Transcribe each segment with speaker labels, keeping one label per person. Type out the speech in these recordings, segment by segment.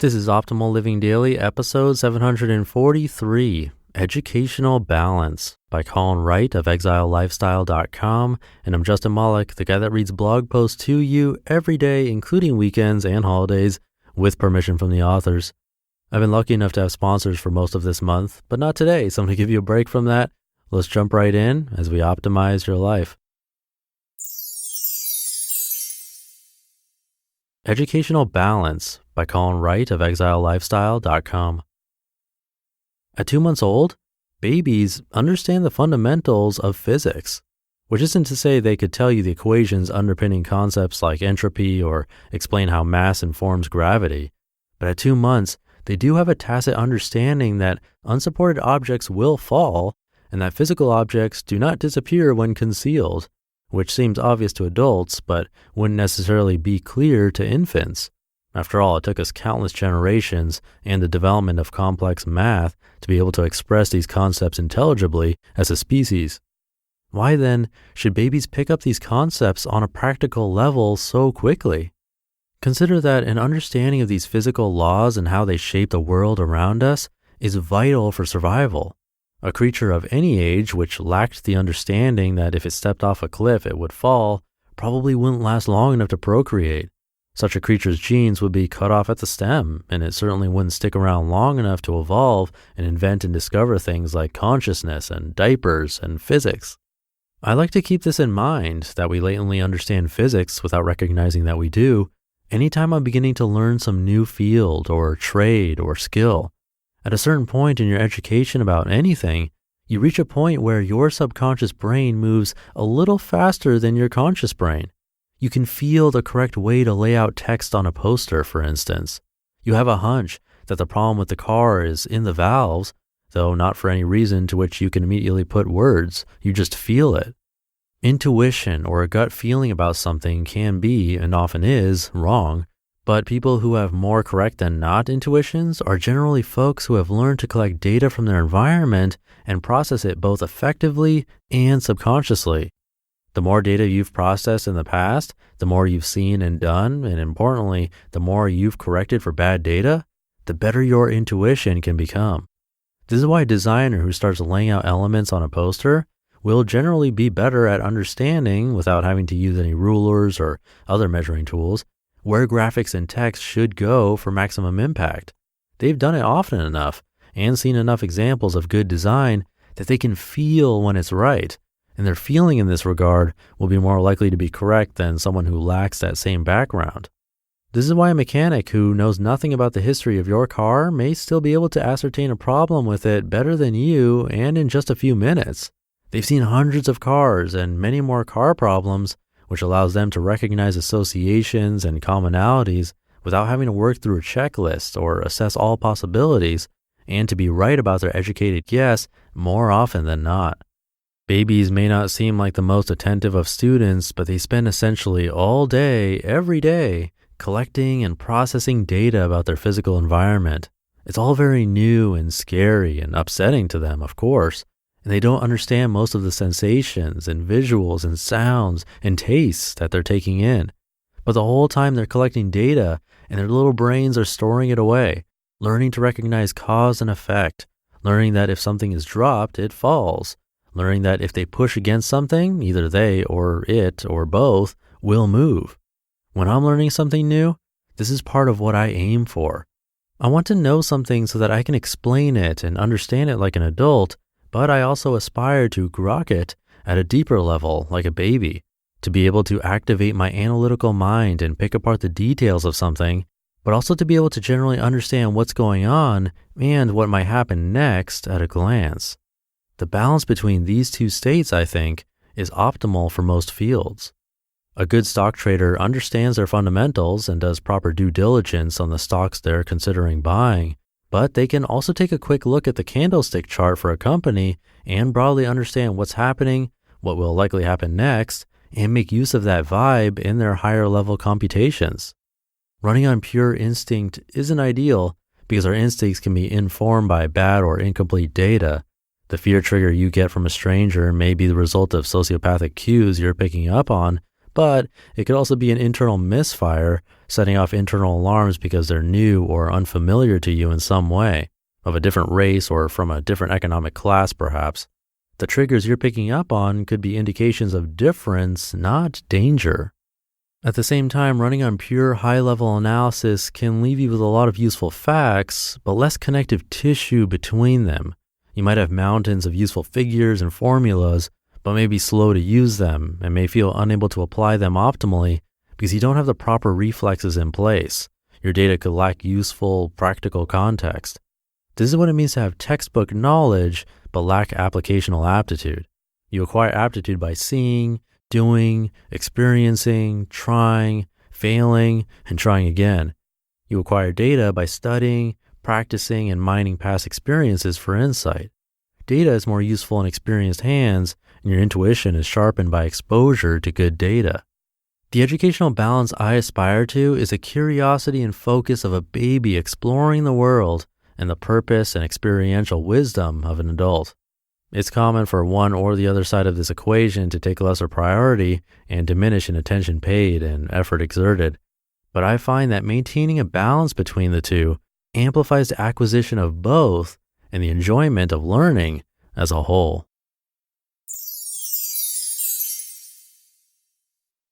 Speaker 1: This is Optimal Living Daily, episode 743, Educational Balance by Colin Wright of exilelifestyle.com. And I'm Justin Malik, the guy that reads blog posts to you every day, including weekends and holidays, with permission from the authors. I've been lucky enough to have sponsors for most of this month, but not today, so I'm going to give you a break from that. Let's jump right in as we optimize your life. Educational Balance by Colin Wright of exilelifestyle.com. At 2 months old, babies understand the fundamentals of physics, which isn't to say they could tell you the equations underpinning concepts like entropy or explain how mass informs gravity. But at 2 months, they do have a tacit understanding that unsupported objects will fall and that physical objects do not disappear when concealed, which seems obvious to adults, but wouldn't necessarily be clear to infants. After all, it took us countless generations and the development of complex math to be able to express these concepts intelligibly as a species. Why then should babies pick up these concepts on a practical level so quickly? Consider that an understanding of these physical laws and how they shape the world around us is vital for survival. A creature of any age which lacked the understanding that if it stepped off a cliff it would fall probably wouldn't last long enough to procreate. Such a creature's genes would be cut off at the stem, and it certainly wouldn't stick around long enough to evolve and invent and discover things like consciousness and diapers and physics. I like to keep this in mind, that we latently understand physics without recognizing that we do, anytime I'm beginning to learn some new field or trade or skill. At a certain point in your education about anything, you reach a point where your subconscious brain moves a little faster than your conscious brain. You can feel the correct way to lay out text on a poster, for instance. You have a hunch that the problem with the car is in the valves, though not for any reason to which you can immediately put words. You just feel it. Intuition or a gut feeling about something can be, and often is, wrong. But people who have more correct than not intuitions are generally folks who have learned to collect data from their environment and process it both effectively and subconsciously. The more data you've processed in the past, the more you've seen and done, and importantly, the more you've corrected for bad data, the better your intuition can become. This is why a designer who starts laying out elements on a poster will generally be better at understanding, without having to use any rulers or other measuring tools, where graphics and text should go for maximum impact. They've done it often enough and seen enough examples of good design that they can feel when it's right, and their feeling in this regard will be more likely to be correct than someone who lacks that same background. This is why a mechanic who knows nothing about the history of your car may still be able to ascertain a problem with it better than you and in just a few minutes. They've seen hundreds of cars and many more car problems, which allows them to recognize associations and commonalities without having to work through a checklist or assess all possibilities, and to be right about their educated guess more often than not. Babies may not seem like the most attentive of students, but they spend essentially all day, every day, collecting and processing data about their physical environment. It's all very new and scary and upsetting to them, of course. And they don't understand most of the sensations and visuals and sounds and tastes that they're taking in. But the whole time they're collecting data and their little brains are storing it away, learning to recognize cause and effect, learning that if something is dropped, it falls, learning that if they push against something, either they or it or both will move. When I'm learning something new, this is part of what I aim for. I want to know something so that I can explain it and understand it like an adult, but I also aspire to grok it at a deeper level like a baby, to be able to activate my analytical mind and pick apart the details of something, but also to be able to generally understand what's going on and what might happen next at a glance. The balance between these two states, I think, is optimal for most fields. A good stock trader understands their fundamentals and does proper due diligence on the stocks they're considering buying, but they can also take a quick look at the candlestick chart for a company and broadly understand what's happening, what will likely happen next, and make use of that vibe in their higher level computations. Running on pure instinct isn't ideal because our instincts can be informed by bad or incomplete data. The fear trigger you get from a stranger may be the result of sociopathic cues you're picking up on, but it could also be an internal misfire, setting off internal alarms because they're new or unfamiliar to you in some way, of a different race or from a different economic class perhaps. The triggers you're picking up on could be indications of difference, not danger. At the same time, running on pure high-level analysis can leave you with a lot of useful facts, but less connective tissue between them. You might have mountains of useful figures and formulas, but may be slow to use them and may feel unable to apply them optimally because you don't have the proper reflexes in place. Your data could lack useful, practical context. This is what it means to have textbook knowledge, but lack applicational aptitude. You acquire aptitude by seeing, doing, experiencing, trying, failing, and trying again. You acquire data by studying, practicing, and mining past experiences for insight. Data is more useful in experienced hands, and your intuition is sharpened by exposure to good data. The educational balance I aspire to is a curiosity and focus of a baby exploring the world and the purpose and experiential wisdom of an adult. It's common for one or the other side of this equation to take lesser priority and diminish in attention paid and effort exerted. But I find that maintaining a balance between the two amplifies the acquisition of both and the enjoyment of learning as a whole.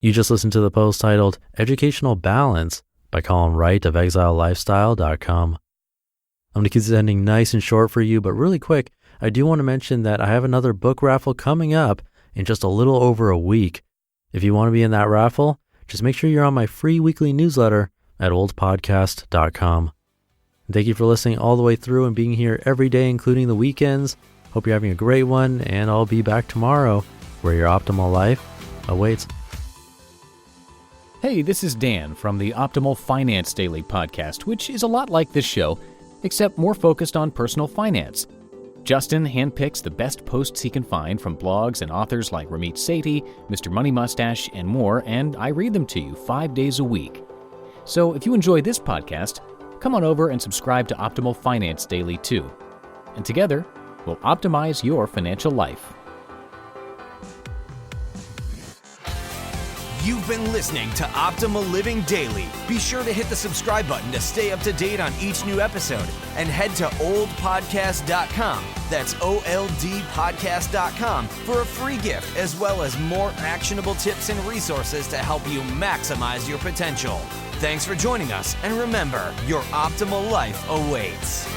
Speaker 1: You just listened to the post titled Educational Balance by Colin Wright of ExileLifestyle.com. I'm going to keep this ending nice and short for you, but really quick, I do want to mention that I have another book raffle coming up in just a little over a week. If you want to be in that raffle, just make sure you're on my free weekly newsletter at oldpodcast.com. Thank you for listening all the way through and being here every day, including the weekends. Hope you're having a great one, and I'll be back tomorrow where your optimal life awaits.
Speaker 2: Hey, this is Dan from the Optimal Finance Daily podcast, which is a lot like this show, except more focused on personal finance. Justin handpicks the best posts he can find from blogs and authors like Ramit Sethi, Mr. Money Mustache, and more, and I read them to you 5 days a week. So if you enjoy this podcast, come on over and subscribe to Optimal Finance Daily too. And together, we'll optimize your financial life.
Speaker 3: You've been listening to Optimal Living Daily. Be sure to hit the subscribe button to stay up to date on each new episode and head to oldpodcast.com. That's OLDpodcast.com for a free gift as well as more actionable tips and resources to help you maximize your potential. Thanks for joining us, and remember, your optimal life awaits.